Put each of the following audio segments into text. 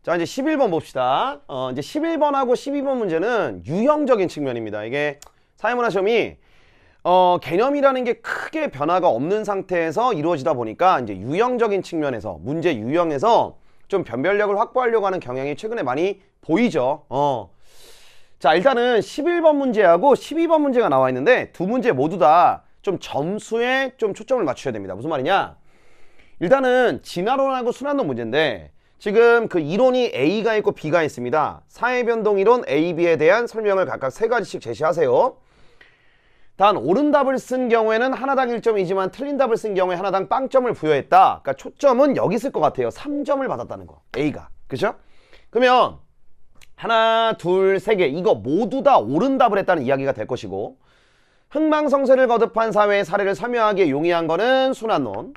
자, 이제 11번 봅시다. 이제 11번하고 12번 문제는 유형적인 측면입니다. 이게 사회문화 시험이 개념이라는 게 크게 변화가 없는 상태에서 이루어지다 보니까 이제 유형적인 측면에서 문제 유형에서 좀 변별력을 확보하려고 하는 경향이 최근에 많이 보이죠. 자, 일단은 11번 문제하고 12번 문제가 나와 있는데 두 문제 모두 다 좀 점수에 좀 초점을 맞추셔야 됩니다. 무슨 말이냐? 일단은 진화론하고 순환론 문제인데 지금 그 이론이 A가 있고 B가 있습니다. 사회변동 이론 A, B에 대한 설명을 각각 3가지씩 제시하세요. 단 옳은 답을 쓴 경우에는 하나당 1점이지만 틀린 답을 쓴 경우에 하나당 빵점을 부여했다. 그러니까 초점은 여기 있을 것 같아요. 3점을 받았다는 거. A가. 그죠? 그러면 하나, 둘, 세 개 이거 모두 다 옳은 답을 했다는 이야기가 될 것이고 흥망성쇠를 거듭한 사회의 사례를 설명하기에 용이한 거는 순환론.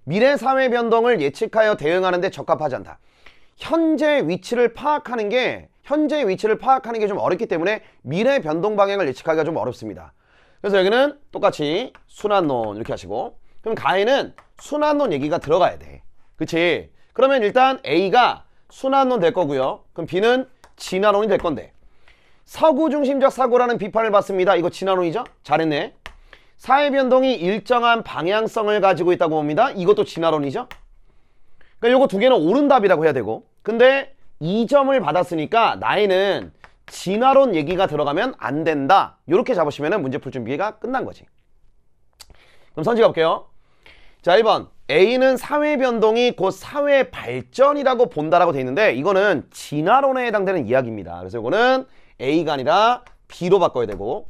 미래 사회 변동을 예측하여 대응하는 데 적합하지 않다. 현재 위치를 파악하는 게 좀 어렵기 때문에 미래 변동 방향을 예측하기가 좀 어렵습니다. 그래서 여기는 똑같이 순환론 이렇게 하시고 그럼 가에는 순환론 얘기가 들어가야 돼. 그치? 그러면 일단 A가 순환론 될 거고요. 그럼 B는 진화론이 될 건데 서구중심적 사고라는 비판을 받습니다. 이거 진화론이죠? 잘했네. 사회변동이 일정한 방향성을 가지고 있다고 봅니다. 이것도 진화론이죠? 그러니까 요거 두 개는 옳은 답이라고 해야 되고 근데 2점을 받았으니까 나에는 진화론 얘기가 들어가면 안 된다. 이렇게 잡으시면 문제 풀 준비가 끝난 거지. 그럼 선지 가볼게요. 자, 1번 A는 사회변동이 곧 사회 발전이라고 본다라고 돼 있는데 이거는 진화론에 해당되는 이야기입니다. 그래서 이거는 A가 아니라 B로 바꿔야 되고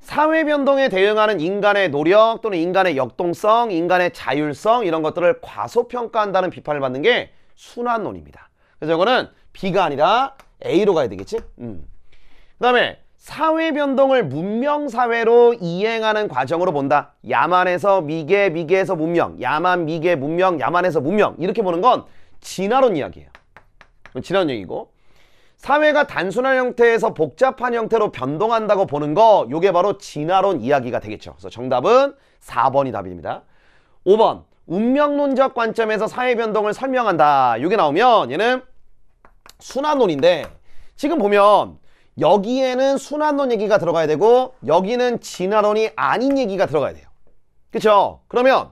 사회변동에 대응하는 인간의 노력 또는 인간의 역동성, 인간의 자율성 이런 것들을 과소평가한다는 비판을 받는 게 순환론입니다. 그래서 이거는 B가 아니라 A로 가야 되겠지? 그 다음에 사회변동을 문명사회로 이행하는 과정으로 본다. 야만에서 미개, 미개에서 문명, 야만, 미개, 문명, 야만에서 문명 이렇게 보는 건 진화론 이야기예요. 진화론 얘기고 사회가 단순한 형태에서 복잡한 형태로 변동한다고 보는 거 요게 바로 진화론 이야기가 되겠죠. 그래서 정답은 4번이 답입니다. 5번 운명론적 관점에서 사회변동을 설명한다. 요게 나오면 얘는 순환론인데 지금 보면 여기에는 순환론 얘기가 들어가야 되고 여기는 진화론이 아닌 얘기가 들어가야 돼요. 그쵸? 그러면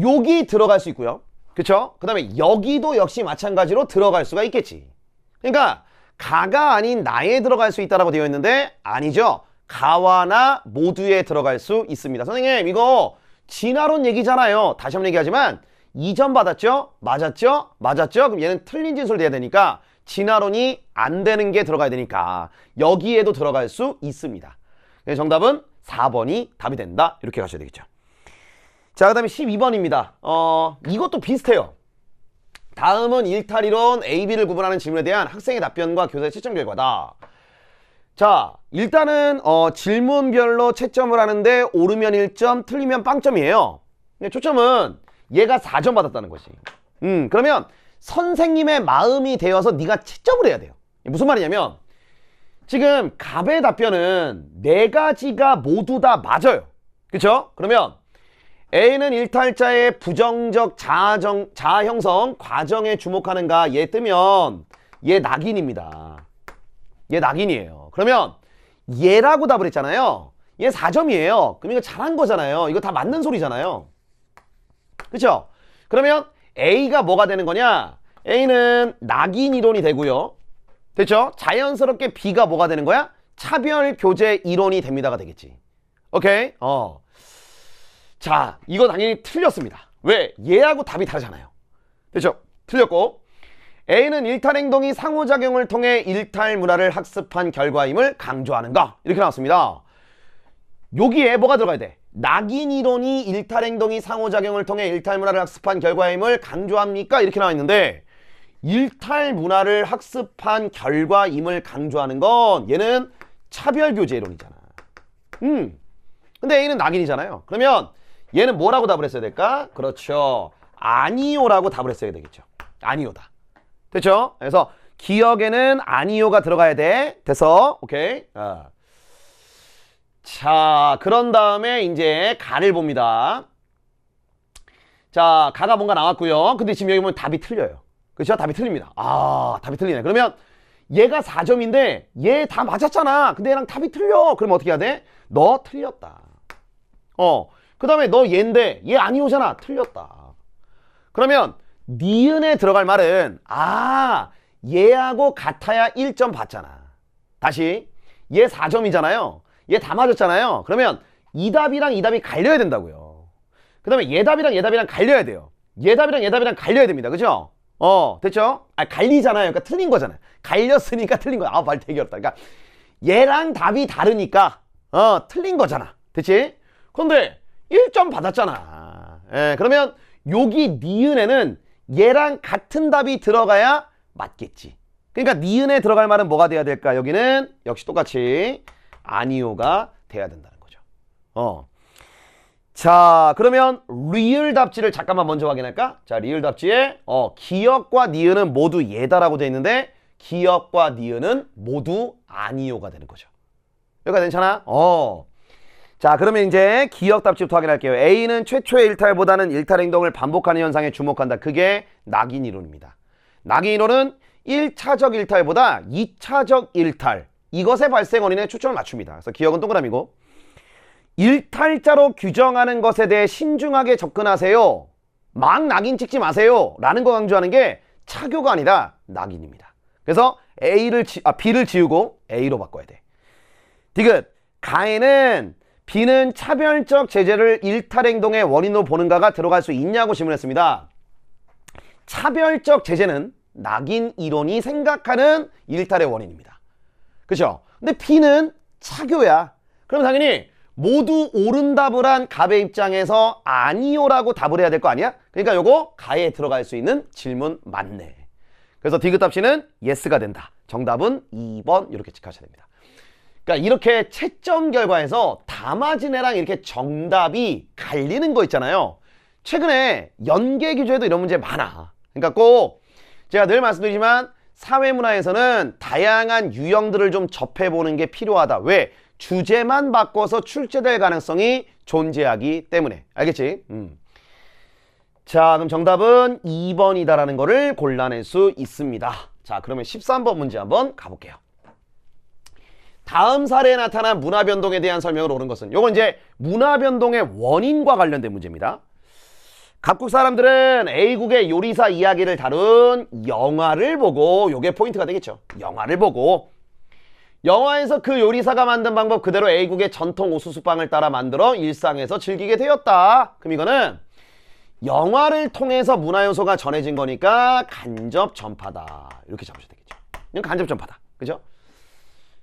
여기 들어갈 수 있고요. 그쵸? 그 다음에 여기도 역시 마찬가지로 들어갈 수가 있겠지. 그러니까 가가 아닌 나에 들어갈 수 있다라고 되어 있는데 아니죠. 가와 나 모두에 들어갈 수 있습니다. 선생님 이거 진화론 얘기잖아요. 다시 한번 얘기하지만 2점 받았죠? 맞았죠? 맞았죠? 그럼 얘는 틀린 진술 돼야 되니까 진화론이 안 되는 게 들어가야 되니까 여기에도 들어갈 수 있습니다. 정답은 4번이 답이 된다. 이렇게 가셔야 되겠죠. 자, 그 다음에 12번입니다. 이것도 비슷해요. 다음은 일탈이론 A, B를 구분하는 질문에 대한 학생의 답변과 교사의 채점 결과다. 자, 일단은 질문별로 채점을 하는데 오르면 1점, 틀리면 빵점이에요. 초점은 얘가 4점 받았다는 거지. 그러면 선생님의 마음이 되어서 네가 채점을 해야 돼요. 무슨 말이냐면 지금 갑의 답변은 4가지가 모두 다 맞아요. 그쵸? 그러면 A는 일탈자의 부정적 자아 형성 과정에 주목하는가 얘 뜨면 얘 낙인입니다. 얘 낙인이에요. 그러면 얘라고 답을 했잖아요. 얘 4점이에요. 그럼 이거 잘한 거잖아요. 이거 다 맞는 소리잖아요. 그쵸? 그러면 A가 뭐가 되는 거냐? A는 낙인 이론이 되고요. 됐죠? 자연스럽게 B가 뭐가 되는 거야? 차별 교제 이론이 됩니다가 되겠지. 오케이? 자, 이거 당연히 틀렸습니다. 왜? 얘하고 답이 다르잖아요. 됐죠? 틀렸고 A는 일탈 행동이 상호작용을 통해 일탈 문화를 학습한 결과임을 강조하는가? 이렇게 나왔습니다. 여기에 뭐가 들어가야 돼? 낙인 이론이 일탈 행동이 상호작용을 통해 일탈 문화를 학습한 결과임을 강조합니까? 이렇게 나와 있는데 일탈 문화를 학습한 결과임을 강조하는 건 얘는 차별교제 이론이잖아. 근데 A는 낙인이잖아요. 그러면 얘는 뭐라고 답을 했어야 될까? 그렇죠. 아니요라고 답을 했어야 되겠죠. 아니요다. 됐죠? 그래서 기억에는 아니요가 들어가야 돼. 됐어? 오케이. 자, 그런 다음에 이제 가를 봅니다. 자, 가가 뭔가 나왔고요. 근데 지금 여기 보면 답이 틀려요. 그렇죠? 답이 틀립니다. 아, 답이 틀리네. 그러면 얘가 4점인데 얘 다 맞았잖아. 근데 얘랑 답이 틀려. 그러면 어떻게 해야 돼? 너 틀렸다. 그 다음에 너 얘인데 얘 아니오잖아. 틀렸다. 그러면 니은에 들어갈 말은 얘하고 같아야 1점 받잖아. 다시 얘 4점이잖아요. 얘 다 맞았잖아요. 그러면 이 답이랑 이 답이 갈려야 된다고요. 그 다음에 얘 답이랑 얘 답이랑 갈려야 돼요. 얘 답이랑 얘 답이랑 갈려야 됩니다. 그죠? 됐죠? 갈리잖아요. 그러니까 틀린 거잖아요. 갈렸으니까 틀린 거야. 말 되게 어렵다. 그러니까 얘랑 답이 다르니까 틀린 거잖아. 됐지? 그런데 1점 받았잖아. 그러면 여기 니은에는 얘랑 같은 답이 들어가야 맞겠지. 그러니까 니은에 들어갈 말은 뭐가 돼야 될까? 여기는 역시 똑같이 아니오가 돼야 된다는 거죠. 자, 그러면 리을 답지를 잠깐만 먼저 확인할까? 자, 리을 답지에 기역과 니은은 모두 예다라고 돼 있는데 기역과 니은은 모두 아니오가 되는 거죠. 여기가 괜찮아? 자, 그러면 이제 기역 답지부터 확인할게요. A는 최초의 일탈보다는 일탈 행동을 반복하는 현상에 주목한다. 그게 낙인 이론입니다. 낙인 이론은 1차적 일탈보다 2차적 일탈, 이것의 발생 원인에 초점을 맞춥니다. 그래서 기역은 동그라미고, 일탈자로 규정하는 것에 대해 신중하게 접근하세요. 막 낙인 찍지 마세요. 라는 거 강조하는 게 차교가 아니라 낙인입니다. 그래서 B를 지우고 A로 바꿔야 돼. 디귿. 가에는 B는 차별적 제재를 일탈 행동의 원인으로 보는가가 들어갈 수 있냐고 질문했습니다. 차별적 제재는 낙인 이론이 생각하는 일탈의 원인입니다. 그렇죠? 근데 B는 차교야. 그럼 당연히 모두 옳은 답을 한 갑의 입장에서 아니요라고 답을 해야 될 거 아니야? 그러니까 요거 가에 들어갈 수 있는 질문 맞네. 그래서 디귿 답시는 예스가 된다. 정답은 2번 이렇게 체크하셔야 됩니다. 그러니까 이렇게 채점 결과에서 다 맞은 애랑 이렇게 정답이 갈리는 거 있잖아요. 최근에 연계 규제에도 이런 문제 많아. 그러니까 꼭 제가 늘 말씀드리지만 사회문화에서는 다양한 유형들을 좀 접해보는 게 필요하다. 왜? 주제만 바꿔서 출제될 가능성이 존재하기 때문에. 알겠지? 자, 그럼 정답은 2번이다라는 거를 골라낼 수 있습니다. 자, 그러면 13번 문제 한번 가볼게요. 다음 사례에 나타난 문화변동에 대한 설명을 옳은 것은, 요건 이제 문화변동의 원인과 관련된 문제입니다. 각국 사람들은 A국의 요리사 이야기를 다룬 영화를 보고, 요게 포인트가 되겠죠. 영화를 보고 영화에서 그 요리사가 만든 방법 그대로 A국의 전통 옥수수빵을 따라 만들어 일상에서 즐기게 되었다. 그럼 이거는 영화를 통해서 문화 요소가 전해진 거니까 간접 전파다. 이렇게 잡으셔야 되겠죠. 이건 간접 전파다. 그죠?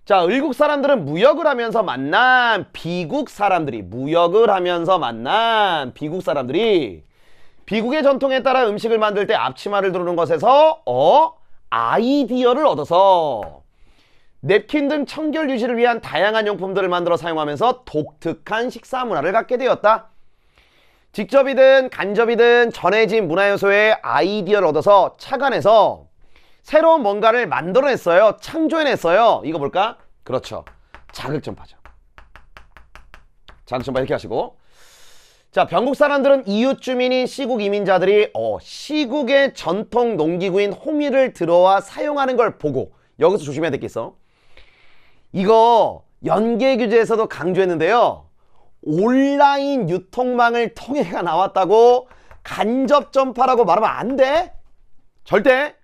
자, 을국 사람들은 무역을 하면서 만난 비국 사람들이, 무역을 하면서 만난 비국 사람들이 비국의 전통에 따라 음식을 만들 때 앞치마를 두르는 것에서 아이디어를 얻어서 냅킨 등 청결 유지를 위한 다양한 용품들을 만들어 사용하면서 독특한 식사 문화를 갖게 되었다. 직접이든 간접이든 전해진 문화 요소의 아이디어를 얻어서 착안해서 새로운 뭔가를 만들어냈어요. 창조해냈어요. 이거 뭘까? 그렇죠. 자극전파죠. 자극전파 이렇게 하시고, 자, 변국 사람들은 이웃 주민인 C국 이민자들이 C국의 전통 농기구인 호미를 들어와 사용하는 걸 보고, 여기서 조심해야 될 게 있어. 이거 연계 규제에서도 강조했는데요. 온라인 유통망을 통해가 나왔다고 간접 전파라고 말하면 안 돼. 절대.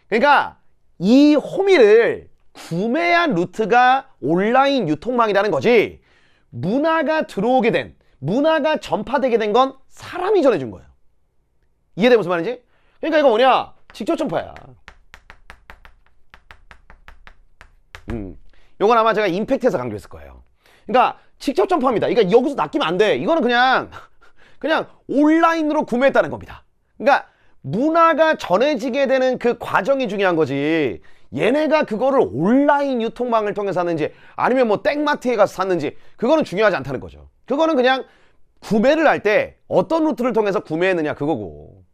그러니까 이 호미를 구매한 루트가 온라인 유통망이라는 거지, 문화가 들어오게 된, 문화가 전파되게 된 건 사람이 전해준 거예요. 이해돼 무슨 말인지? 그러니까 이거 뭐냐? 직접 전파야. 요건 아마 제가 임팩트에서 강조했을 거예요. 그러니까 직접 전파입니다. 그러니까 여기서 낚이면 안 돼. 이거는 그냥 온라인으로 구매했다는 겁니다. 그러니까 문화가 전해지게 되는 그 과정이 중요한 거지. 얘네가 그거를 온라인 유통망을 통해서 샀는지 아니면 뭐 땡마트에 가서 샀는지 그거는 중요하지 않다는 거죠. 그거는 그냥 구매를 할 때 어떤 루트를 통해서 구매했느냐 그거고,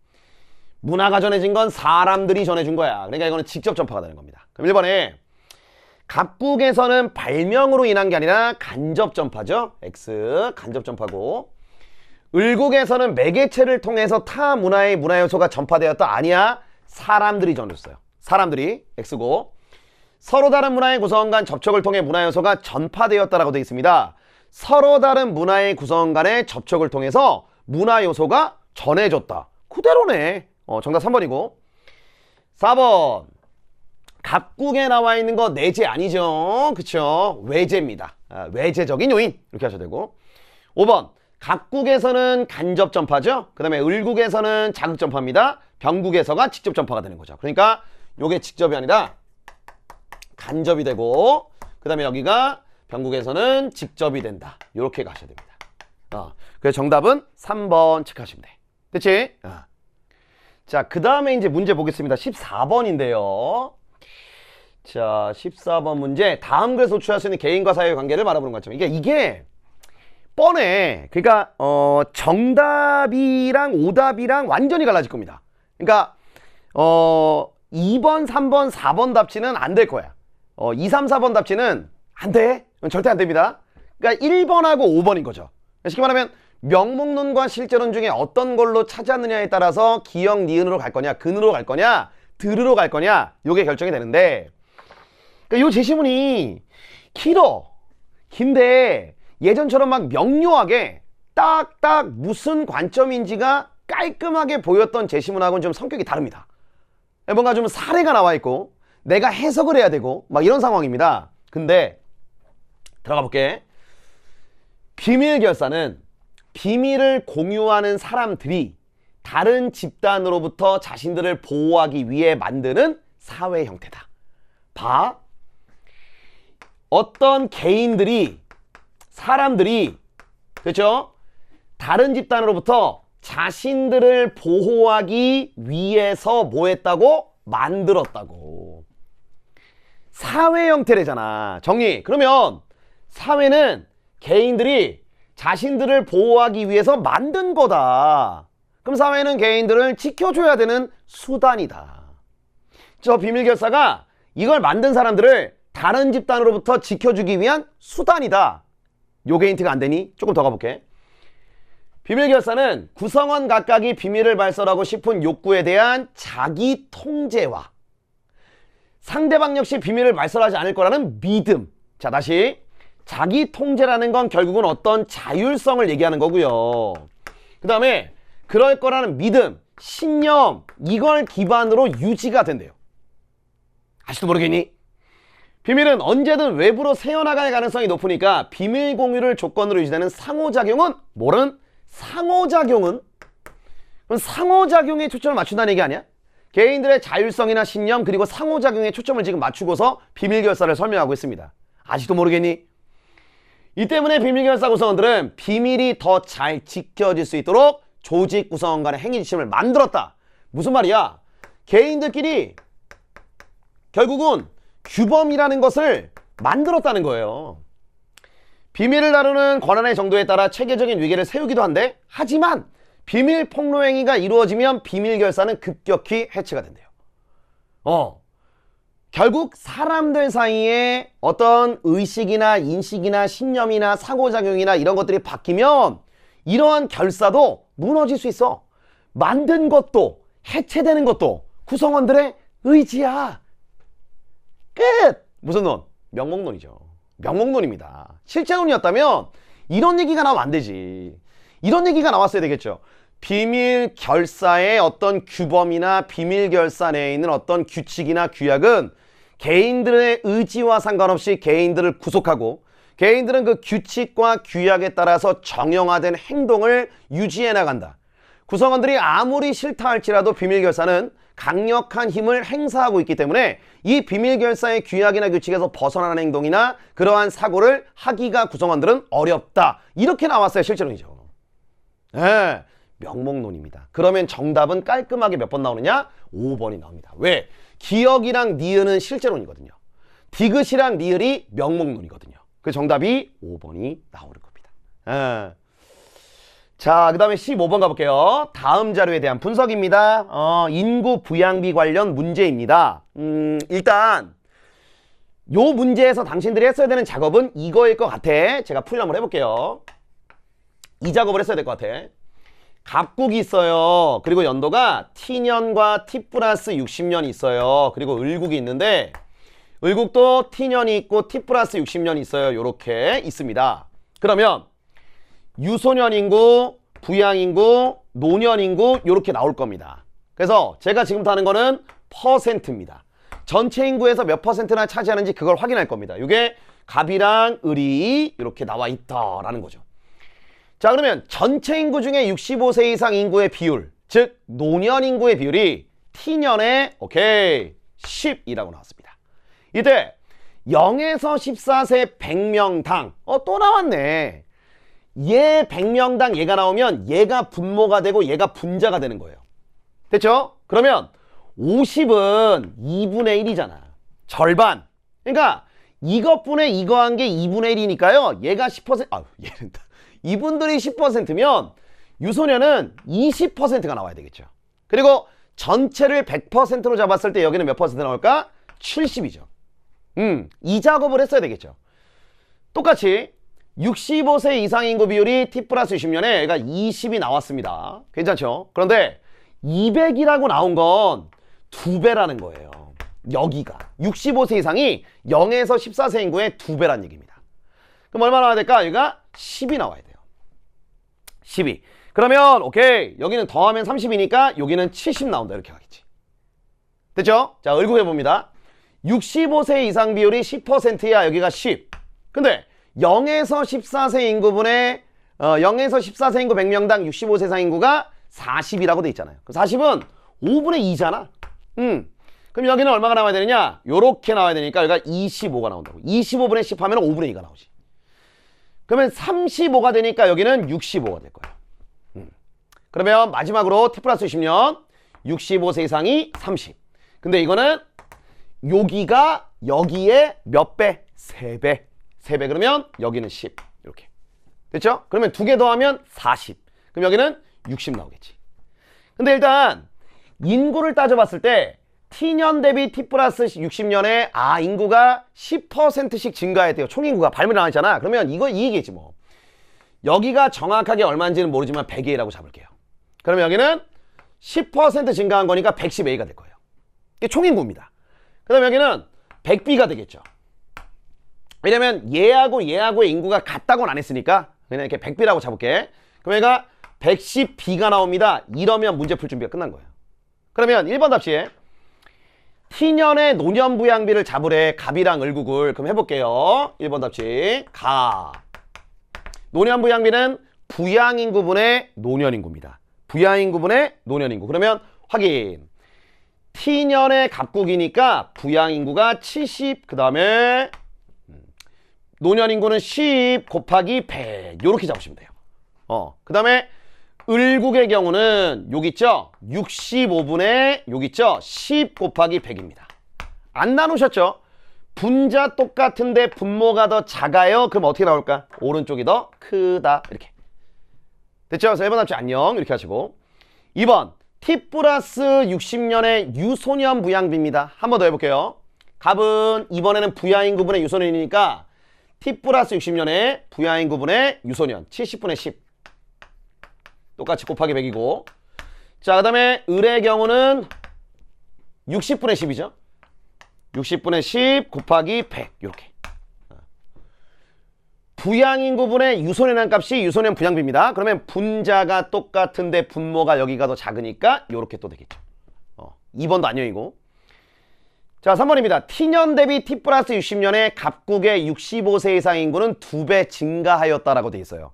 문화가 전해진 건 사람들이 전해준 거야. 그러니까 이거는 직접 전파가 되는 겁니다. 그럼 1번에 각국에서는 발명으로 인한 게 아니라 간접 전파죠. X 간접 전파고, 을국에서는 매개체를 통해서 타 문화의 문화 요소가 전파되었다. 아니야. 사람들이 전했어요. 사람들이 X고 서로 다른 문화의 구성원 간 접촉을 통해 문화 요소가 전파되었다라고 되어 있습니다. 서로 다른 문화의 구성원 간의 접촉을 통해서 문화 요소가 전해졌다. 그대로네. 정답 3번이고 4번 각국에 나와 있는 거 내재 아니죠. 그쵸? 외재입니다. 외재적인 요인 이렇게 하셔도 되고 5번 각국에서는 간접 전파죠. 그 다음에 을국에서는 자극 전파입니다. 병국에서가 직접 전파가 되는 거죠. 그러니까 요게 직접이 아니라 간접이 되고 그 다음에 여기가 병국에서는 직접이 된다. 이렇게 가셔야 됩니다. 그래서 정답은 3번 체크하시면 돼. 됐지? 자, 그 다음에 이제 문제 보겠습니다. 14번인데요. 자, 14번 문제. 다음 글에서 도출할 수 있는 개인과 사회의 관계를 말해보는 관점. 이게 뻔해. 그러니까 정답이랑 오답이랑 완전히 갈라질 겁니다. 그러니까 2번, 3번, 4번 답지는 안 될 거야. 2, 3, 4번 답지는 안 돼. 절대 안 됩니다. 그러니까 1번하고 5번인 거죠. 쉽게 말하면 명목론과 실제론 중에 어떤 걸로 찾았느냐에 따라서 기역, 니은으로 갈 거냐, 근으로 갈 거냐, 들으로 갈 거냐 요게 결정이 되는데 그러니까 요 제시문이 긴데 예전처럼 막 명료하게 딱딱 무슨 관점인지가 깔끔하게 보였던 제시문하고는 좀 성격이 다릅니다. 뭔가 좀 사례가 나와 있고 내가 해석을 해야 되고 막 이런 상황입니다. 근데 들어가 볼게. 비밀결사는 비밀을 공유하는 사람들이 다른 집단으로부터 자신들을 보호하기 위해 만드는 사회 형태다. 봐. 어떤 개인들이 사람들이 그렇죠? 다른 집단으로부터 자신들을 보호하기 위해서 뭐 했다고? 만들었다고. 사회 형태래잖아. 정리. 그러면 사회는 개인들이 자신들을 보호하기 위해서 만든 거다. 그럼 사회는 개인들을 지켜줘야 되는 수단이다. 저 비밀결사가 이걸 만든 사람들을 다른 집단으로부터 지켜주기 위한 수단이다. 요게 힌트가 안 되니? 조금 더 가볼게. 비밀결사는 구성원 각각이 비밀을 발설하고 싶은 욕구에 대한 자기 통제와 상대방 역시 비밀을 발설하지 않을 거라는 믿음. 자, 다시. 자기 통제라는 건 결국은 어떤 자율성을 얘기하는 거고요. 그 다음에 그럴 거라는 믿음, 신념, 이걸 기반으로 유지가 된대요. 아직도 모르겠니? 비밀은 언제든 외부로 새어나갈 가능성이 높으니까 비밀 공유를 조건으로 유지되는 상호작용은 뭐는? 상호작용은? 그럼 상호작용에 초점을 맞춘다는 얘기 아니야? 개인들의 자율성이나 신념 그리고 상호작용에 초점을 지금 맞추고서 비밀결사를 설명하고 있습니다. 아직도 모르겠니? 이 때문에 비밀결사 구성원들은 비밀이 더 잘 지켜질 수 있도록 조직 구성원 간의 행위 지침을 만들었다. 무슨 말이야? 개인들끼리 결국은 규범이라는 것을 만들었다는 거예요. 비밀을 다루는 권한의 정도에 따라 체계적인 위계를 세우기도 한데 하지만 비밀 폭로 행위가 이루어지면 비밀결사는 급격히 해체가 된대요. 결국 사람들 사이에 어떤 의식이나 인식이나 신념이나 상호작용이나 이런 것들이 바뀌면 이러한 결사도 무너질 수 있어. 만든 것도 해체되는 것도 구성원들의 의지야. 끝! 무슨 논? 명목론이죠. 명목론입니다. 실제론이었다면 이런 얘기가 나오면 안 되지. 이런 얘기가 나왔어야 되겠죠. 비밀 결사의 어떤 규범이나 비밀 결사 내에 있는 어떤 규칙이나 규약은 개인들의 의지와 상관없이 개인들을 구속하고 개인들은 그 규칙과 규약에 따라서 정형화된 행동을 유지해 나간다. 구성원들이 아무리 싫다 할지라도 비밀 결사는 강력한 힘을 행사하고 있기 때문에 이 비밀 결사의 규약이나 규칙에서 벗어나는 행동이나 그러한 사고를 하기가 구성원들은 어렵다. 이렇게 나왔어요. 실제론이죠. 네, 명목론입니다. 그러면 정답은 깔끔하게 몇 번 나오느냐? 5번이 나옵니다. 왜? 기역이랑 니은은 실제론이거든요. 디귿이랑 리을이 명목론이거든요. 그 정답이 5번이 나오는 겁니다. 자, 그 다음에 15번 가볼게요. 다음 자료에 대한 분석입니다. 인구 부양비 관련 문제입니다. 일단 요 문제에서 당신들이 했어야 되는 작업은 이거일 것 같아. 제가 풀이를 한번 해볼게요. 이 작업을 했어야 될 것 같아. 갑국이 있어요. 그리고 연도가 T년과 T 플러스 60년이 있어요. 그리고 을국이 있는데 을국도 T년이 있고 T 플러스 60년이 있어요. 요렇게 있습니다. 그러면 유소년인구, 부양인구, 노년인구 요렇게 나올 겁니다. 그래서 제가 지금부터 하는 거는 퍼센트입니다. 전체 인구에서 몇 퍼센트나 차지하는지 그걸 확인할 겁니다. 이게 갑이랑 을이 이렇게 나와 있다라는 거죠. 자, 그러면 전체 인구 중에 65세 이상 인구의 비율, 즉 노년 인구의 비율이 T년에 오케이 10이라고 나왔습니다. 이때 0에서 14세 100명당 또 나왔네. 얘 100명당 얘가 나오면 얘가 분모가 되고 얘가 분자가 되는 거예요. 됐죠? 그러면 50은 2분의 1이잖아. 절반. 그러니까 이것분의 이거 한 게 2분의 1이니까요. 얘가 10%, 얘는 이분들이 10%면 유소년은 20%가 나와야 되겠죠. 그리고 전체를 100%로 잡았을 때 여기는 몇 퍼센트 나올까? 70이죠. 이 작업을 했어야 되겠죠. 똑같이 65세 이상 인구 비율이 T 플러스 60년에 얘가 20이 나왔습니다. 괜찮죠? 그런데 200이라고 나온 건 2배라는 거예요. 여기가 65세 이상이 0에서 14세 인구의 2배란 얘기입니다. 그럼 얼마 나와야 될까? 여기가 10이 나와야 돼요. 12. 그러면 오케이 여기는 더하면 30이니까 여기는 70 나온다. 이렇게 가겠지. 됐죠? 자, 을국 해봅니다. 65세 이상 비율이 10%야. 여기가 10. 근데 0에서 14세 인구분의 0에서 14세 인구 100명당 65세 이상 인구가 40이라고 돼 있잖아요. 40은 5분의 2잖아. 그럼 여기는 얼마가 나와야 되느냐? 요렇게 나와야 되니까 여기가 25가 나온다고. 25분의 10 하면 5분의 2가 나오지. 그러면 35가 되니까 여기는 65가 될 거예요. 그러면 마지막으로 T 플러스 20년 65세 이상이 30. 근데 이거는 여기가 여기에 몇 배? 3배. 3배 그러면 여기는 10. 이렇게. 됐죠? 그러면 2개 더하면 40. 그럼 여기는 60 나오겠지. 근데 일단 인구를 따져봤을 때 T년 대비 T 플러스 60년에 인구가 10%씩 증가했대요. 총인구가 발물 나왔잖아. 그러면 이거 이 얘기지 뭐. 여기가 정확하게 얼마인지는 모르지만 100A라고 잡을게요. 그러면 여기는 10% 증가한 거니까 110A가 될 거예요. 이게 총인구입니다. 그 다음에 여기는 100B가 되겠죠. 왜냐면 얘하고의 인구가 같다고는 안 했으니까 그냥 이렇게 100B라고 잡을게. 그럼 얘가 110B가 나옵니다. 이러면 문제 풀 준비가 끝난 거예요. 그러면 1번 답시에 T년의 노년 부양비를 잡으래. 갑이랑 을국을. 그럼 해볼게요. 1번 답지. 갑. 노년 부양비는 부양인구분의 노년인구입니다. 부양인구분의 노년인구. 그러면 확인. T년의 갑국이니까 부양인구가 70. 그 다음에 노년인구는 10 곱하기 100. 요렇게 잡으시면 돼요. 그 다음에 을국의 경우는 여기 있죠? 65분의 여기 있죠? 10 곱하기 100입니다. 안 나누셨죠? 분자 똑같은데 분모가 더 작아요? 그럼 어떻게 나올까? 오른쪽이 더 크다. 이렇게. 됐죠? 그래서 1번 답지 안녕. 이렇게 하시고 2번 T 플러스 60년의 유소년 부양비입니다. 한 번 더 해볼게요. 갑은 이번에는 부양인구분의 유소년이니까 T 플러스 60년에 부양인구분의 유소년 70분의 10 똑같이 곱하기 100이고 자, 그 다음에 을의 경우는 60분의 10이죠. 60분의 10 곱하기 100 이렇게. 부양인구분의 유소년 값이 유소년 부양비입니다. 그러면 분자가 똑같은데 분모가 여기가 더 작으니까 이렇게 또 되겠죠. 2번도 안녕이고 자, 3번입니다. T년 대비 T 플러스 60년에 갑국의 65세 이상 인구는 2배 증가하였다라고 돼 있어요.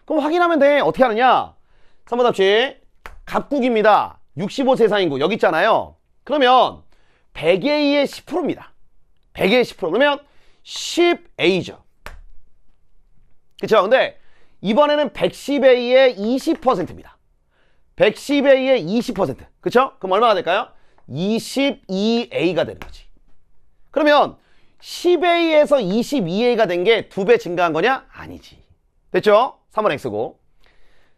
그럼 확인하면 돼. 어떻게 하느냐? 3번 답지 갑국입니다. 65세 이상 인구 여기 있잖아요. 그러면 100A의 10%입니다. 100A의 10% 그러면 10A죠. 그쵸? 근데 이번에는 110A의 20%입니다. 110A의 20%. 그쵸? 그럼 얼마가 될까요? 22A가 되는 거지. 그러면 10A에서 22A가 된 게 2배 증가한 거냐? 아니지. 됐죠? 3번 X고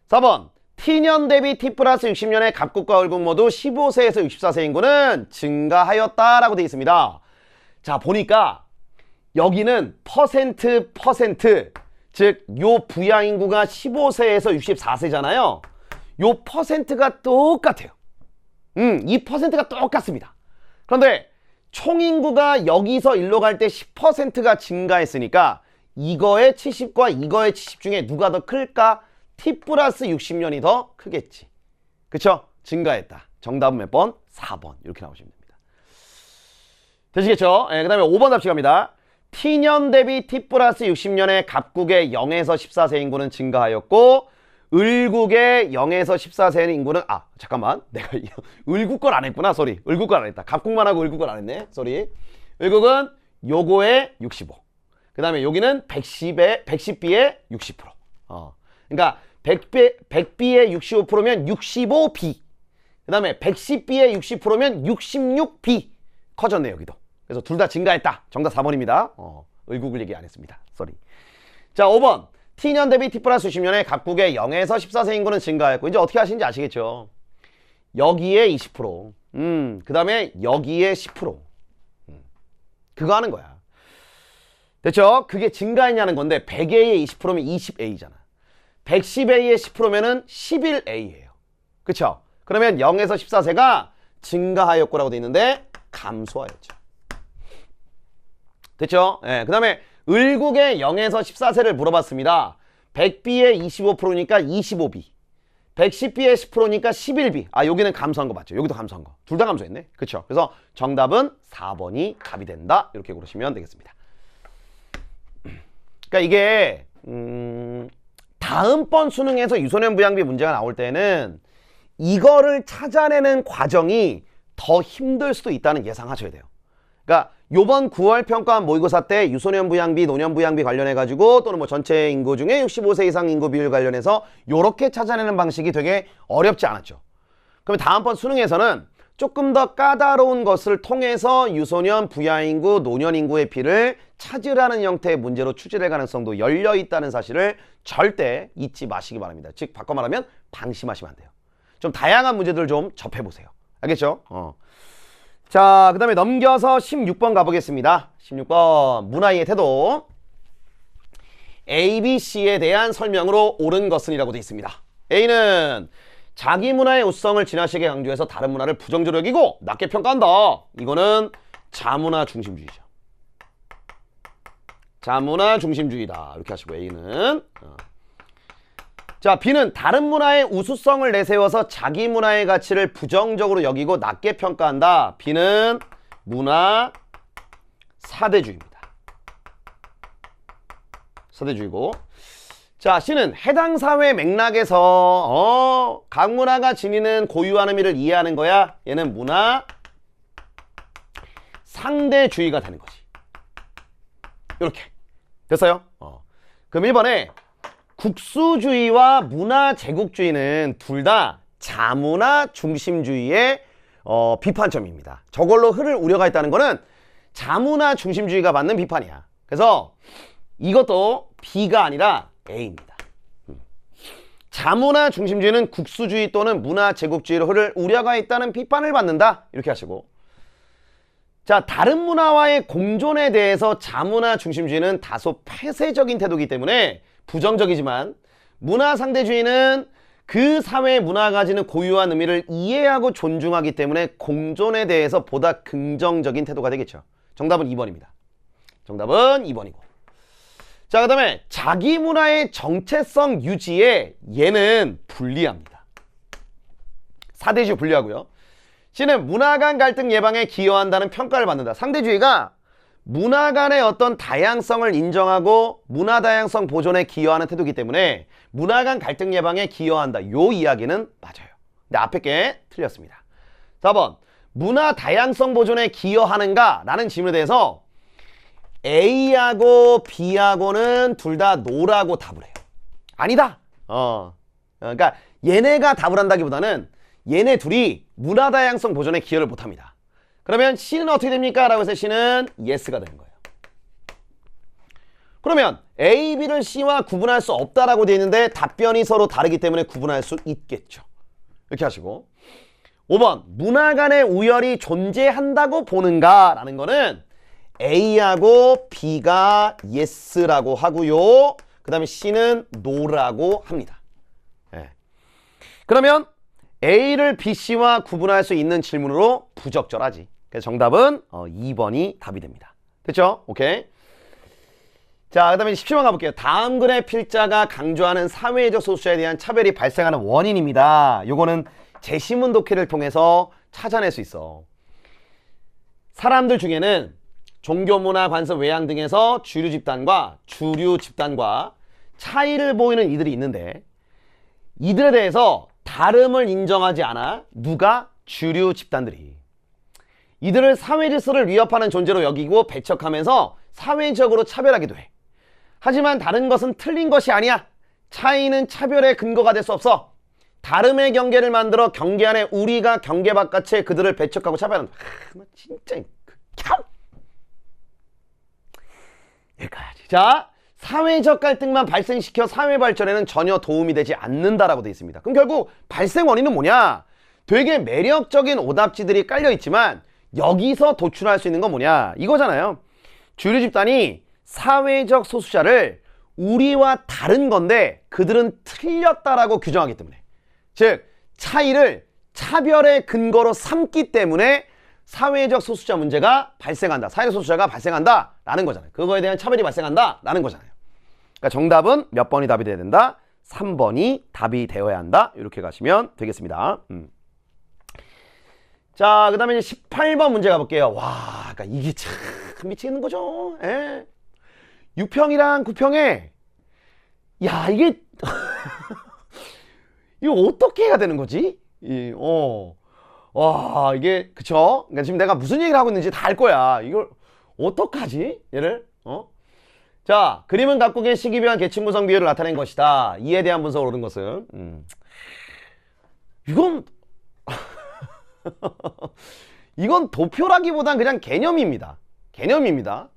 4번 T년 대비 T 플러스 60년의 갑국과 을국 모두 15세에서 64세 인구는 증가하였다라고 되어 있습니다. 자, 보니까 여기는 퍼센트 즉 요 부양인구가 15세에서 64세잖아요. 요 퍼센트가 똑같아요. 이 퍼센트가 똑같습니다. 그런데 총인구가 여기서 일로 갈 때 10%가 증가했으니까 이거의 70과 이거의 70 중에 누가 더 클까? t 플러스 60년이 더 크겠지. 그쵸? 증가했다. 정답은 몇 번? 4번. 이렇게 나오시면 됩니다. 되시겠죠? 그 다음에 5번 답식 갑니다. t년 대비 t 플러스 60년에 갑국의 0에서 14세 인구는 증가하였고 을국의 0에서 14세 인구는 잠깐만 내가 을국 걸 안 했구나. 쏘리. 을국 걸 안 했다. 갑국만 하고 을국 걸 안 했네. 쏘리. 을국은 요거의 65. 그 다음에 여기는 110B의 60%. 그러니까 100B의 65%면 65B. 그 다음에 110B의 60%면 66B. 커졌네 여기도. 그래서 둘 다 증가했다. 정답 4번입니다. 을국을 얘기 안 했습니다. 쏘리. 자 5번. t년 대비 t 플러스 60년에 각국의 0에서 14세 인구는 증가했고 이제 어떻게 하시는지 아시겠죠? 여기에 20%. 그 다음에 여기에 10%. 그거 하는 거야. 됐죠? 그게 증가했냐는 건데 100A에 20%면 20A잖아. 110A에 10%면은 11A예요. 그쵸? 그러면 0에서 14세가 증가하였고라고 돼 있는데 감소하였죠. 됐죠? 그 다음에 을국의 0에서 14세를 물어봤습니다. 100B의 25%니까 25B. 110B의 10%니까 11B. 여기는 감소한 거 맞죠? 여기도 감소한 거. 둘 다 감소했네. 그쵸? 그래서 정답은 4번이 답이 된다. 이렇게 고르시면 되겠습니다. 그러니까 이게 다음번 수능에서 유소년 부양비 문제가 나올 때는 이거를 찾아내는 과정이 더 힘들 수도 있다는 예상하셔야 돼요. 그러니까 요번 9월 평가원 모의고사 때 유소년 부양비, 노년 부양비 관련해 가지고 또는 뭐 전체 인구 중에 65세 이상 인구 비율 관련해서 요렇게 찾아내는 방식이 되게 어렵지 않았죠. 그럼 다음번 수능에서는 조금 더 까다로운 것을 통해서 유소년, 부야인구, 노년인구의 비를 찾으라는 형태의 문제로 추진할 가능성도 열려 있다는 사실을 절대 잊지 마시기 바랍니다. 즉 바꿔 말하면 방심하시면 안 돼요. 좀 다양한 문제들을 좀 접해보세요. 알겠죠? 자, 그 다음에 넘겨서 16번 가보겠습니다. 16번 문화의 태도. A, B, C에 대한 설명으로 옳은 것은 이라고 되어 있습니다. A는 자기 문화의 우수성을 지나치게 강조해서 다른 문화를 부정적으로 여기고 낮게 평가한다. 이거는 자문화 중심주의죠. 자문화 중심주의다. 이렇게 하시고 A는 자, B는 다른 문화의 우수성을 내세워서 자기 문화의 가치를 부정적으로 여기고 낮게 평가한다. B는 문화 사대주의입니다. 사대주의고. 자, C는 해당 사회 맥락에서 각 문화가 지니는 고유한 의미를 이해하는 거야. 얘는 문화 상대주의가 되는 거지. 이렇게 됐어요? 그럼 1번에 국수주의와 문화 제국주의는 둘 다 자문화 중심주의의 비판점입니다. 저걸로 흐를 우려가 있다는 거는 자문화 중심주의가 받는 비판이야. 그래서 이것도 B가 아니라 A입니다. 자문화 중심주의는 국수주의 또는 문화 제국주의로 흐를 우려가 있다는 비판을 받는다. 이렇게 하시고. 자, 다른 문화와의 공존에 대해서 자문화 중심주의는 다소 폐쇄적인 태도이기 때문에 부정적이지만 문화 상대주의는 그 사회의 문화가 가지는 고유한 의미를 이해하고 존중하기 때문에 공존에 대해서 보다 긍정적인 태도가 되겠죠. 정답은 2번입니다. 정답은 2번이고. 자, 그 다음에 자기 문화의 정체성 유지에 얘는 불리합니다. 사대주의 불리하고요. C는 문화 간 갈등 예방에 기여한다는 평가를 받는다. 상대주의가 문화 간의 어떤 다양성을 인정하고 문화 다양성 보존에 기여하는 태도이기 때문에 문화 간 갈등 예방에 기여한다. 요 이야기는 맞아요. 근데 앞에 게 틀렸습니다. 4번. 문화 다양성 보존에 기여하는가? 라는 질문에 대해서 A하고 B하고는 둘 다 노라고 답을 해요. 아니다. 그러니까 얘네가 답을 한다기보다는 얘네 둘이 문화 다양성 보존에 기여를 못합니다. 그러면 C는 어떻게 됩니까? 라고 해서 C는 yes가 되는 거예요. 그러면 A, B를 C와 구분할 수 없다라고 되어 있는데 답변이 서로 다르기 때문에 구분할 수 있겠죠. 이렇게 하시고 5번 문화 간의 우열이 존재한다고 보는가? 라는 거는 A하고 B가 yes라고 하고요. 그 다음에 C는 no라고 합니다. 그러면 A를 BC와 구분할 수 있는 질문으로 부적절하지. 그래서 정답은 2번이 답이 됩니다. 됐죠? 오케이. 자, 그 다음에 17번 가볼게요. 다음 글의 필자가 강조하는 사회적 소수자에 대한 차별이 발생하는 원인입니다. 요거는 제시문 독해를 통해서 찾아낼 수 있어. 사람들 중에는 종교, 문화, 관습, 외양 등에서 주류 집단과 차이를 보이는 이들이 있는데 이들에 대해서 다름을 인정하지 않아 누가? 주류 집단들이. 이들을 사회 질서를 위협하는 존재로 여기고 배척하면서 사회적으로 차별하기도 해. 하지만 다른 것은 틀린 것이 아니야. 차이는 차별의 근거가 될 수 없어. 다름의 경계를 만들어 경계 안에 우리가 경계 바깥에 그들을 배척하고 차별한다. 진짜 여기까지. 자, 사회적 갈등만 발생시켜 사회 발전에는 전혀 도움이 되지 않는다라고 되어 있습니다. 그럼 결국 발생 원인은 뭐냐? 되게 매력적인 오답지들이 깔려 있지만 여기서 도출할 수 있는 건 뭐냐? 이거잖아요. 주류 집단이 사회적 소수자를 우리와 다른 건데 그들은 틀렸다라고 규정하기 때문에, 즉 차이를 차별의 근거로 삼기 때문에 사회적 소수자 문제가 발생한다. 사회적 소수자가 발생한다 라는 거잖아요. 그거에 대한 차별이 발생한다 라는 거잖아요. 그러니까 정답은 몇 번이 답이 돼야 된다? 3번이 답이 되어야 한다. 이렇게 가시면 되겠습니다. 자, 그 다음에 이제 18번 문제 가볼게요. 와, 그러니까 이게 참 미치겠는 거죠. 6평이랑 9평에 야, 이게 이거 어떻게 해야 되는 거지? 와, 이게 그쵸? 그러니까 지금 내가 무슨 얘기를 하고 있는지 다 알 거야. 이걸 어떡하지? 얘를 자, 그림은 각국의 시기별 계층 구성 비율을 나타낸 것이다. 이에 대한 분석을 옳은 것은 이건 이건 도표라기보단 그냥 개념입니다. 개념입니다.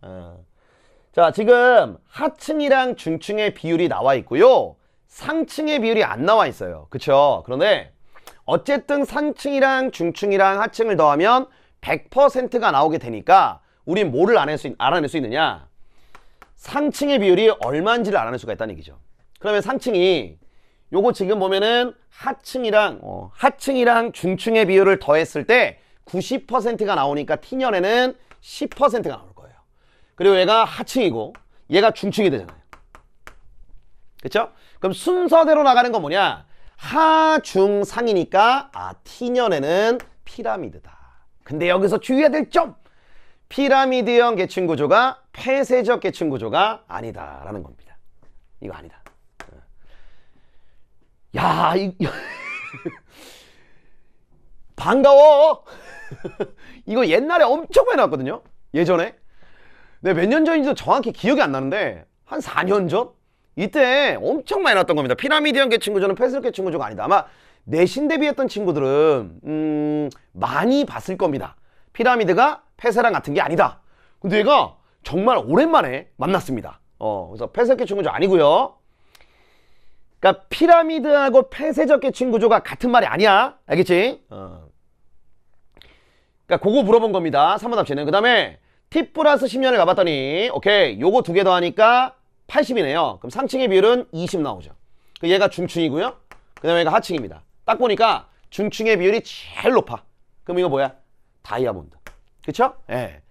자, 지금 하층이랑 중층의 비율이 나와 있고요. 상층의 비율이 안 나와 있어요. 그쵸? 그런데 어쨌든 상층이랑 중층이랑 하층을 더하면 100%가 나오게 되니까 우린 뭐를 알아낼 수 있느냐? 상층의 비율이 얼마인지를 알아낼 수가 있다는 얘기죠. 그러면 상층이 요거 지금 보면은 하층이랑 중층의 비율을 더했을 때 90%가 나오니까 T년에는 10%가 나올 거예요. 그리고 얘가 하층이고 얘가 중층이 되잖아요. 그쵸? 그럼 순서대로 나가는 건 뭐냐? 하, 중, 상이니까 T년에는 피라미드다. 근데 여기서 주의해야 될 점! 피라미드형 계층 구조가 폐쇄적 계층 구조가 아니다라는 겁니다. 이거 아니다. 야, 반가워. 이거 옛날에 엄청 많이 나왔거든요. 예전에. 네, 몇 년 전인지도 정확히 기억이 안 나는데 한 4년 전? 이때 엄청 많이 나왔던 겁니다. 피라미드형 계층 구조는 폐쇄적 계층 구조가 아니다. 아마 내신 대비했던 친구들은 많이 봤을 겁니다. 피라미드가 폐쇄랑 같은 게 아니다. 근데 얘가 정말 오랜만에 만났습니다. 그래서 폐쇄적 계층 구조 아니고요. 그러니까 피라미드하고 폐쇄적 계층 구조가 같은 말이 아니야. 알겠지? 그러니까 그거 물어본 겁니다. 3번 답지는. 그 다음에 T 플러스 10년을 가봤더니 오케이, 요거 두 개 더하니까 80이네요. 그럼 상층의 비율은 20 나오죠. 얘가 중층이고요. 그 다음에 얘가 하층입니다. 딱 보니까 중층의 비율이 제일 높아. 그럼 이거 뭐야? 다이아몬드. 그쵸? 예.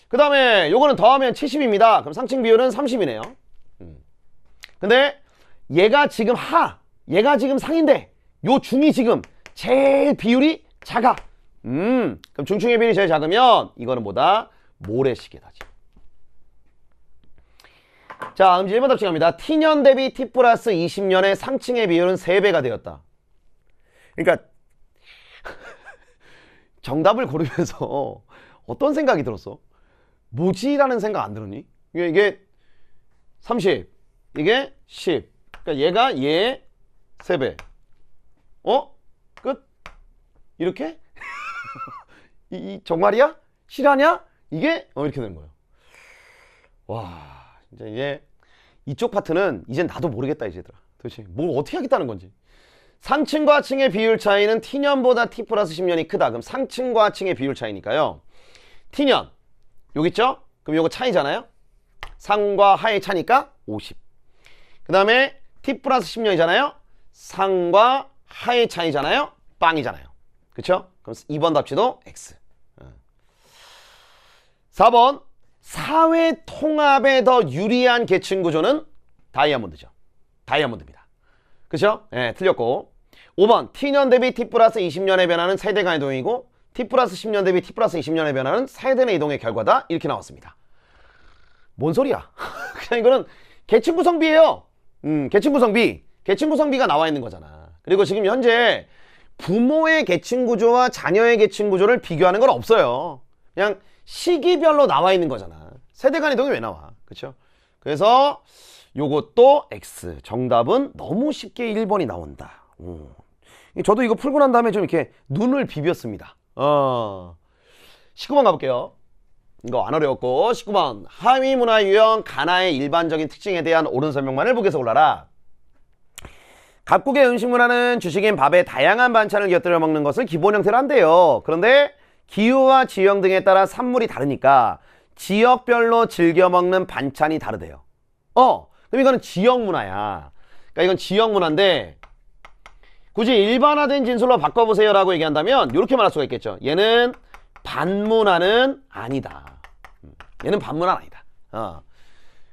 그 다음에 요거는 더하면 70입니다. 그럼 상층 비율은 30이네요. 근데 얘가 지금 얘가 지금 상인데 요 중이 지금 제일 비율이 작아. 그럼 중층의 비율이 제일 작으면 이거는 뭐다? 모래시계다지. 자, 이제 1번 답지 갑니다. T년 대비 T 플러스 20년의 상층의 비율은 3배가 되었다. 그러니까 정답을 고르면서 어떤 생각이 들었어? 뭐지? 라는 생각 안 들었니? 이게 30, 이게 10. 그러니까 얘가 얘 3배. 끝? 이렇게? 정말이야? 실화냐? 이게? 이렇게 되는 거예요. 와, 진짜 이제 이쪽 파트는 이젠 나도 모르겠다, 이제들아. 도대체 뭘 어떻게 하겠다는 건지. 상층과 하층의 비율 차이는 T년보다 T 플러스 10년이 크다. 그럼 상층과 하층의 비율 차이니까요. T년, 여기 있죠? 그럼 요거 차이잖아요? 상과 하의 차니까 50. 그 다음에 T 플러스 10년이잖아요? 상과 하의 차이잖아요. 빵이잖아요. 그쵸? 그럼 2번 답지도 X. 4번 사회 통합에 더 유리한 계층 구조는 다이아몬드죠. 다이아몬드입니다. 그쵸? 네, 틀렸고. 5번 T년 대비 T 플러스 20년의 변화는 세대 간 이동이고 T 플러스 10년 대비 T 플러스 20년의 변화는 세대 내 이동의 결과다. 이렇게 나왔습니다. 뭔 소리야? 그냥 이거는 계층 구성비예요. 계층 구성비. 계층 구성비가 나와 있는 거잖아. 그리고 지금 현재 부모의 계층 구조와 자녀의 계층 구조를 비교하는 건 없어요. 그냥 시기별로 나와 있는 거잖아. 세대 간 이동이 왜 나와? 그렇죠? 그래서 요것도 X. 정답은 너무 쉽게 1번이 나온다. 저도 이거 풀고 난 다음에 좀 이렇게 눈을 비볐습니다. 19번 가볼게요. 이거 안 어려웠고. 19번 하위 문화 유형 가나의 일반적인 특징에 대한 옳은 설명만을 보기에서 골라라. 각국의 음식 문화는 주식인 밥에 다양한 반찬을 곁들여 먹는 것을 기본 형태로 한대요. 그런데 기후와 지형 등에 따라 산물이 다르니까 지역별로 즐겨 먹는 반찬이 다르대요. 그럼 이거는 지역 문화야. 그러니까 이건 지역 문화인데 굳이 일반화된 진술로 바꿔보세요 라고 얘기한다면 이렇게 말할 수가 있겠죠. 얘는 반문화는 아니다. 얘는 반문화는 아니다.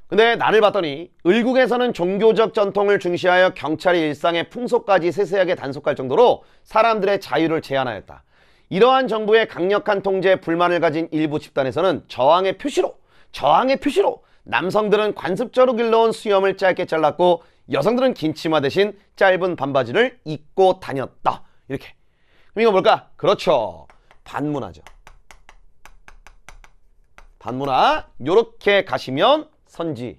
근데 나를 봤더니 을국에서는 종교적 전통을 중시하여 경찰이 일상의 풍속까지 세세하게 단속할 정도로 사람들의 자유를 제한하였다. 이러한 정부의 강력한 통제에 불만을 가진 일부 집단에서는 저항의 표시로 남성들은 관습적으로 길러온 수염을 짧게 잘랐고 여성들은 긴 치마 대신 짧은 반바지를 입고 다녔다. 이렇게. 그럼 이거 뭘까? 그렇죠. 반문화죠. 반문화. 요렇게 가시면 선지.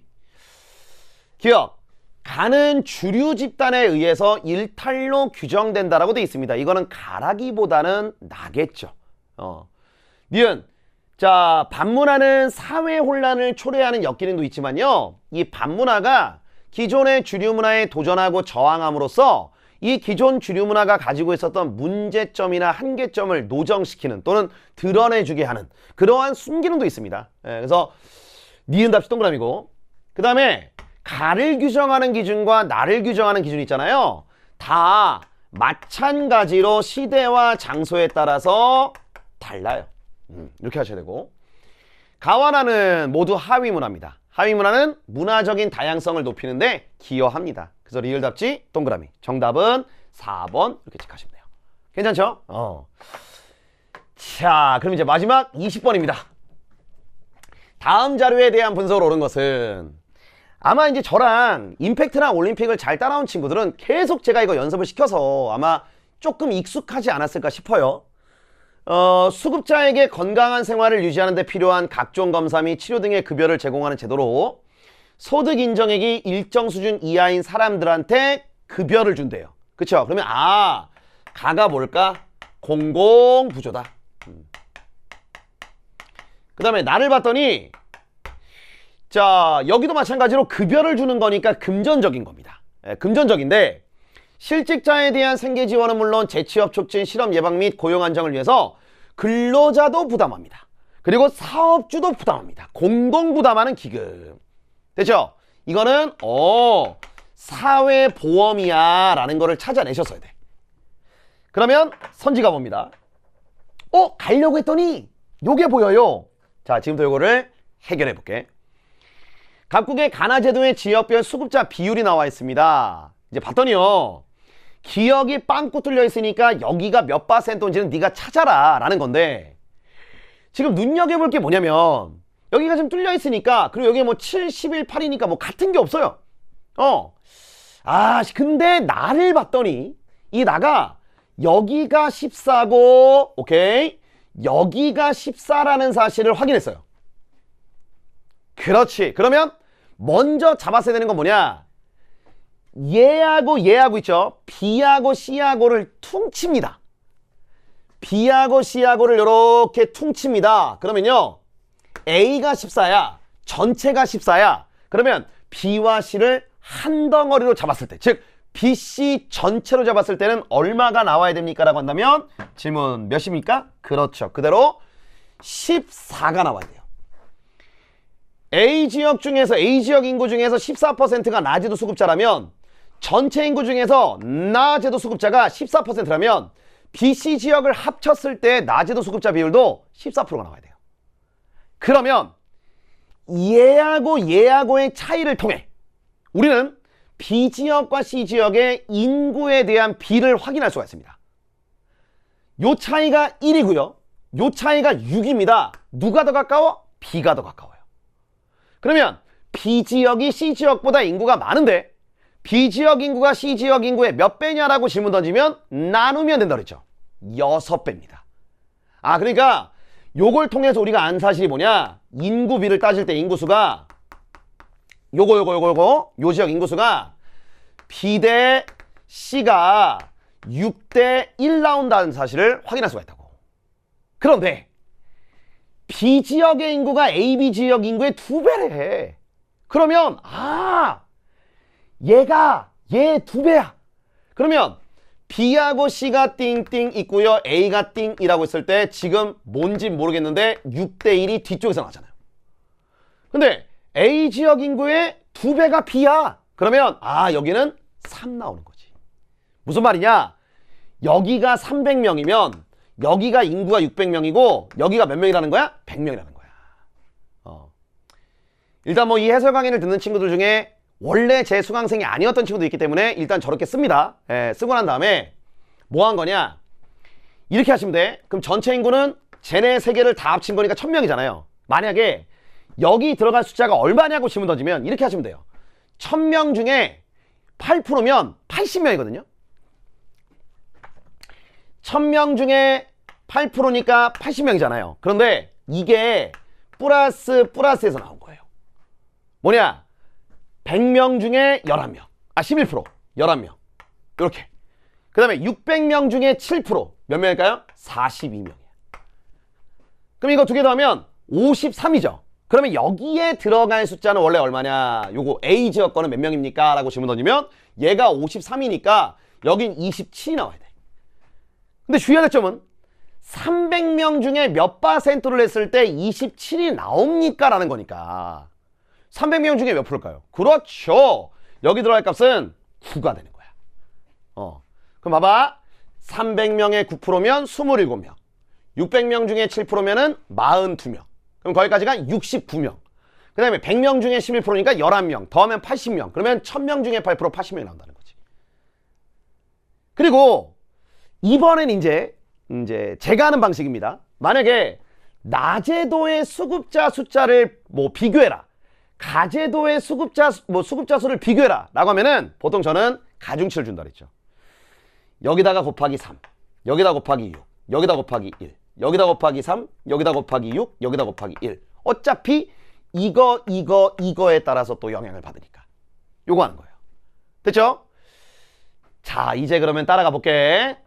기억. 가는 주류 집단에 의해서 일탈로 규정된다라고 되어 있습니다. 이거는 가라기보다는 나겠죠. 니은. 자, 반문화는 사회 혼란을 초래하는 역기능도 있지만요. 이 반문화가 기존의 주류 문화에 도전하고 저항함으로써 이 기존 주류 문화가 가지고 있었던 문제점이나 한계점을 노정시키는 또는 드러내주게 하는 그러한 순기능도 있습니다. 그래서 니은 답시 동그라미고, 그 다음에 가를 규정하는 기준과 나를 규정하는 기준이 있잖아요. 다 마찬가지로 시대와 장소에 따라서 달라요. 이렇게 하셔야 되고, 가와 나는 모두 하위 문화입니다. 하위 문화는 문화적인 다양성을 높이는데 기여합니다. 그래서 리을 답지 동그라미. 정답은 4번 이렇게 체크하시면 돼요. 괜찮죠? 자, 그럼 이제 마지막 20번입니다. 다음 자료에 대한 분석을 옳은 것은, 아마 이제 저랑 임팩트랑 올림픽을 잘 따라온 친구들은 계속 제가 이거 연습을 시켜서 아마 조금 익숙하지 않았을까 싶어요. 수급자에게 건강한 생활을 유지하는 데 필요한 각종 검사 및 치료 등의 급여를 제공하는 제도로 소득 인정액이 일정 수준 이하인 사람들한테 급여를 준대요. 그쵸? 그러면 가가 뭘까? 공공부조다. 그 다음에 나를 봤더니, 자, 여기도 마찬가지로 급여를 주는 거니까 금전적인 겁니다. 금전적인데 실직자에 대한 생계 지원은 물론 재취업 촉진, 실업 예방 및 고용 안정을 위해서 근로자도 부담합니다. 그리고 사업주도 부담합니다. 공동 부담하는 기금. 됐죠? 이거는 사회보험이야 라는 거를 찾아내셨어야 돼. 그러면 선지가 봅니다. 가려고 했더니 요게 보여요. 자, 지금부터 요거를 해결해 볼게. 각국의 가나 제도의 지역별 수급자 비율이 나와 있습니다. 이제 봤더니요, 기억이 빵꾸 뚫려 있으니까 여기가 몇 %인지는 네가 찾아라 라는 건데, 지금 눈여겨볼 게 뭐냐면 여기가 좀 뚫려 있으니까, 그리고 여기 뭐 7, 11, 8이니까 뭐 같은 게 없어요. 근데 나를 봤더니 이 나가 여기가 14고 오케이, 여기가 14라는 사실을 확인했어요. 그렇지. 그러면 먼저 잡았어야 되는 건 뭐냐? 얘하고 얘하고 있죠? B하고 C하고를 퉁칩니다. B하고 C하고를 이렇게 퉁칩니다. 그러면요, A가 14야. 전체가 14야. 그러면 B와 C를 한 덩어리로 잡았을 때, 즉 BC 전체로 잡았을 때는 얼마가 나와야 됩니까? 라고 한다면 질문 몇입니까? 그렇죠. 그대로 14가 나와야 돼요. A지역 인구 중에서 14%가 나제도 수급자라면 전체 인구 중에서 나제도 수급자가 14%라면 BC 지역을 합쳤을 때 나제도 수급자 비율도 14%가 나와야 돼요. 그러면 얘하고의 차이를 통해 우리는 B지역과 C지역의 인구에 대한 비를 확인할 수가 있습니다. 요 차이가 1이고요. 요 차이가 6입니다. 누가 더 가까워? B가 더 가까워요. 그러면 B지역이 C지역보다 인구가 많은데 B지역 인구가 C지역 인구의 몇 배냐라고 질문 던지면 나누면 된다 그랬죠. 6배입니다. 그러니까 요걸 통해서 우리가 안 사실이 뭐냐? 인구비를 따질 때 인구수가 요 지역 인구수가 B 대 C가 6대 1 나온다는 사실을 확인할 수가 있다고. 그런데 B지역의 인구가 AB 지역 인구의 2배래. 그러면 얘 2배야. 그러면 B하고 C가 띵띵 있고요. A가 띵이라고 했을 때 지금 뭔지 모르겠는데 6대 1이 뒤쪽에서 나왔잖아요. 근데 A 지역 인구의 2배가 B야. 그러면 여기는 3 나오는 거지. 무슨 말이냐? 여기가 300명이면 여기가 인구가 600명이고 여기가 몇 명이라는 거야? 100명이라는 거야. 일단 뭐 이 해설 강의를 듣는 친구들 중에 원래 제 수강생이 아니었던 친구도 있기 때문에 일단 저렇게 씁니다. 쓰고 난 다음에 뭐 한 거냐? 이렇게 하시면 돼. 그럼 전체 인구는 쟤네 세 개를 다 합친 거니까 1000명이잖아요. 만약에 여기 들어갈 숫자가 얼마냐고 질문 던지면 이렇게 하시면 돼요. 1000명 중에 8%면 80명이거든요. 1000명 중에 8%니까 80명이잖아요. 그런데 이게 플러스에서 나온 거예요. 뭐냐? 100명 중에 11명. 11%. 11명. 이렇게. 그 다음에 600명 중에 7%. 몇 명일까요? 42명이에요. 그럼 이거 두 개 더하면 53이죠. 그러면 여기에 들어갈 숫자는 원래 얼마냐? 요거 A 지역 거는 몇 명입니까? 라고 질문 던지면 얘가 53이니까 여긴 27이 나와야 돼. 근데 주의해야 될 점은 300명 중에 몇 %를 했을 때 27이 나옵니까? 라는 거니까 300명 중에 몇 프로일까요? 그렇죠. 여기 들어갈 값은 9가 되는 거야. 그럼 봐봐. 300명의 9%면 27명. 600명 중에 7%면은 42명. 그럼 거기까지가 69명. 그 다음에 100명 중에 11%니까 11명. 더하면 80명. 그러면 1000명 중에 8% 80명이 나온다는 거지. 그리고 이번엔 이제 제가 하는 방식입니다. 만약에 나제도의 수급자 숫자를 비교해라. 가제도의 수급자 수를 비교해라 라고 하면은 보통 저는 가중치를 준다 그랬죠. 여기다가 곱하기 3, 여기다 곱하기 6, 여기다 곱하기 1, 여기다 곱하기 3, 여기다 곱하기 6, 여기다 곱하기 1. 어차피 이거에 따라서 또 영향을 받으니까 요거 하는 거예요. 됐죠? 자, 이제 그러면 따라가 볼게.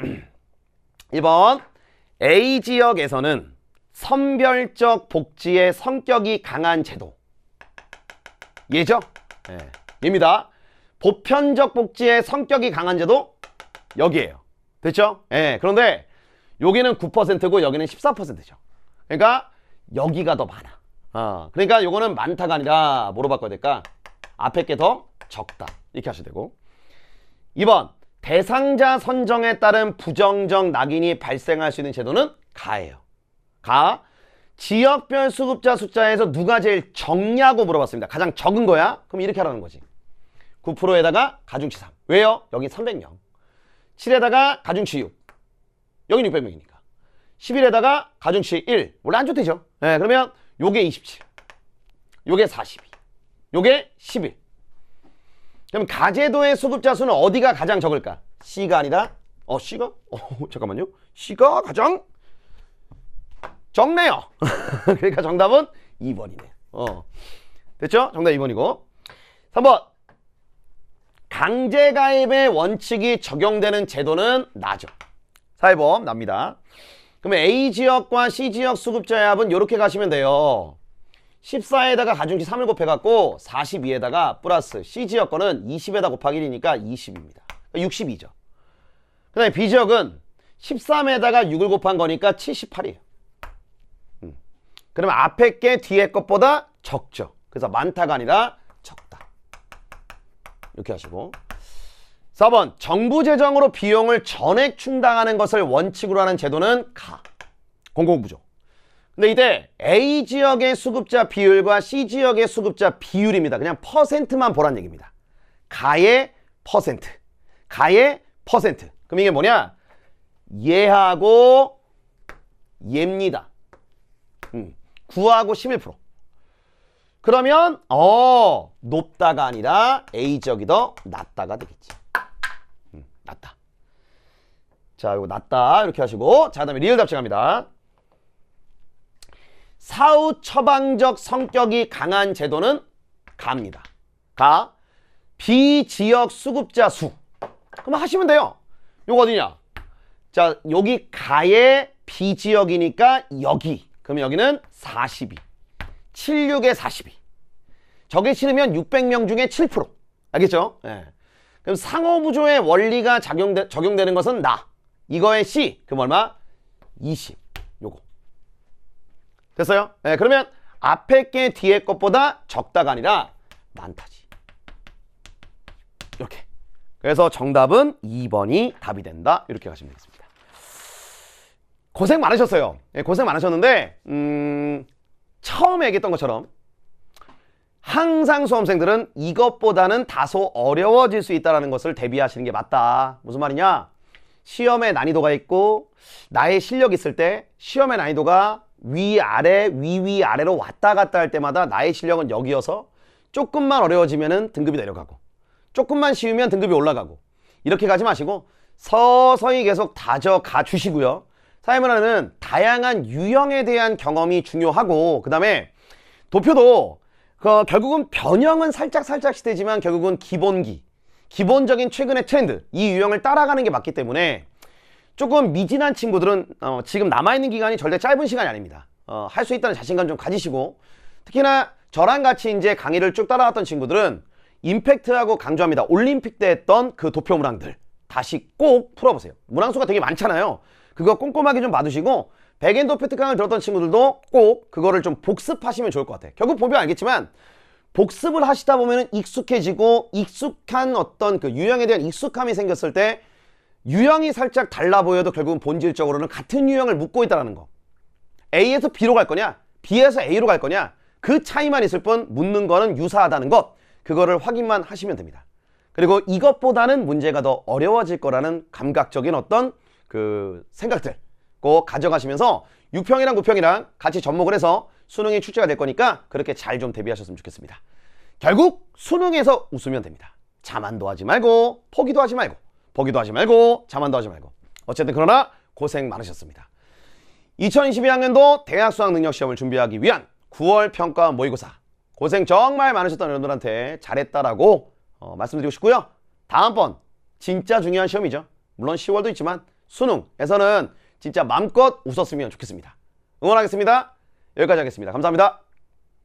1번 A지역에서는 선별적 복지의 성격이 강한 제도. 얘죠? 얘입니다. 보편적 복지의 성격이 강한 제도 여기에요. 됐죠? 그런데 여기는 9%고 여기는 14%죠. 그러니까 여기가 더 많아. 그러니까 요거는 많다가 아니라 뭐로 바꿔야 될까? 앞에 게 더 적다. 이렇게 하셔야 되고. 2번 대상자 선정에 따른 부정적 낙인이 발생할 수 있는 제도는 가예요. 가. 지역별 수급자 숫자에서 누가 제일 적냐고 물어봤습니다. 가장 적은 거야? 그럼 이렇게 하라는 거지. 9%에다가 가중치 3. 왜요? 여기 300명. 7에다가 가중치 6. 여기 600명이니까. 11에다가 가중치 1. 원래 안 좋대죠. 그러면 요게 27. 요게 42. 요게 11. 그럼 가제도의 수급자 수는 어디가 가장 적을까? C가 아니라 C가? 잠깐만요. C가 가장 적네요. 그러니까 정답은 2번이네요. 됐죠? 정답 2번이고. 3번 강제가입의 원칙이 적용되는 제도는 나죠. 4번 납니다. 그러면 A지역과 C지역 수급자의 합은 이렇게 가시면 돼요. 14에다가 가중치 3을 곱해갖고 42에다가 플러스 C지역 거는 20에다 곱하기 1이니까 20입니다. 62죠. 그 다음에 B지역은 13에다가 6을 곱한 거니까 78이에요. 그러면 앞에 게 뒤에 것보다 적죠. 그래서 많다가 아니라 적다. 이렇게 하시고. 4번 정부 재정으로 비용을 전액 충당하는 것을 원칙으로 하는 제도는 가. 공공부조. 근데 이때 A 지역의 수급자 비율과 C 지역의 수급자 비율입니다. 그냥 퍼센트만 보란 얘기입니다. 가의 퍼센트. 가의 퍼센트. 그럼 이게 뭐냐? 얘하고 얘입니다. 9하고 11%. 그러면 높다가 아니라 A 지역이 더 낮다가 되겠지. 낮다. 자, 이거 낮다 이렇게 하시고, 자, 그다음에 리을 답지 갑니다. 사후 처방적 성격이 강한 제도는 가입니다. 가. 비지역 수급자 수. 그럼 하시면 돼요. 요거 어디냐? 자, 여기 가의 비지역이니까 여기. 그럼 여기는 42. 76에 42. 저게 싫으면 600명 중에 7%. 알겠죠? 네. 그럼 상호부조의 원리가 적용되는 것은 나. 이거의 C. 그럼 얼마? 20. 요거. 됐어요? 네, 그러면 앞에 게 뒤에 것보다 적다가 아니라 많다지. 이렇게. 그래서 정답은 2번이 답이 된다. 이렇게 가시면 되겠습니다. 고생 많으셨어요. 네, 고생 많으셨는데 처음에 얘기했던 것처럼 항상 수험생들은 이것보다는 다소 어려워질 수 있다는 것을 대비하시는 게 맞다. 무슨 말이냐? 시험의 난이도가 있고 나의 실력이 있을 때 시험의 난이도가 위아래 위아래로 왔다 갔다 할 때마다 나의 실력은 여기여서 조금만 어려워지면 등급이 내려가고 조금만 쉬우면 등급이 올라가고 이렇게 가지 마시고 서서히 계속 다져가 주시고요. 사회문화는 다양한 유형에 대한 경험이 중요하고, 그 다음에 도표도 결국은 변형은 살짝씩 되지만 결국은 기본적인 최근의 트렌드, 이 유형을 따라가는 게 맞기 때문에 조금 미진한 친구들은 지금 남아있는 기간이 절대 짧은 시간이 아닙니다. 할 수 있다는 자신감 좀 가지시고, 특히나 저랑 같이 이제 강의를 쭉 따라왔던 친구들은 임팩트하고 강조합니다. 올림픽 때 했던 그 도표 문항들 다시 꼭 풀어보세요. 문항수가 되게 많잖아요. 그거 꼼꼼하게 좀 봐두시고, 백엔도표 특강을 들었던 친구들도 꼭 그거를 좀 복습하시면 좋을 것 같아요. 결국 보면 알겠지만 복습을 하시다 보면 익숙해지고, 익숙한 어떤 그 유형에 대한 익숙함이 생겼을 때 유형이 살짝 달라 보여도 결국은 본질적으로는 같은 유형을 묻고 있다는 거. A에서 B로 갈 거냐, B에서 A로 갈 거냐, 그 차이만 있을 뿐 묻는 거는 유사하다는 것, 그거를 확인만 하시면 됩니다. 그리고 이것보다는 문제가 더 어려워질 거라는 감각적인 어떤 그 생각들 꼭 가져가시면서 6평이랑 9평이랑 같이 접목을 해서 수능이 출제가 될 거니까 그렇게 잘 좀 대비하셨으면 좋겠습니다. 결국 수능에서 웃으면 됩니다. 자만도 하지 말고 포기도 하지 말고 포기도 하지 말고 자만도 하지 말고, 어쨌든 그러나 고생 많으셨습니다. 2022학년도 대학 수학능력시험을 준비하기 위한 9월 평가 모의고사 고생 정말 많으셨던 여러분들한테 잘했다라고 말씀드리고 싶고요. 다음번 진짜 중요한 시험이죠. 물론 10월도 있지만 수능에서는 진짜 마음껏 웃었으면 좋겠습니다. 응원하겠습니다. 여기까지 하겠습니다. 감사합니다.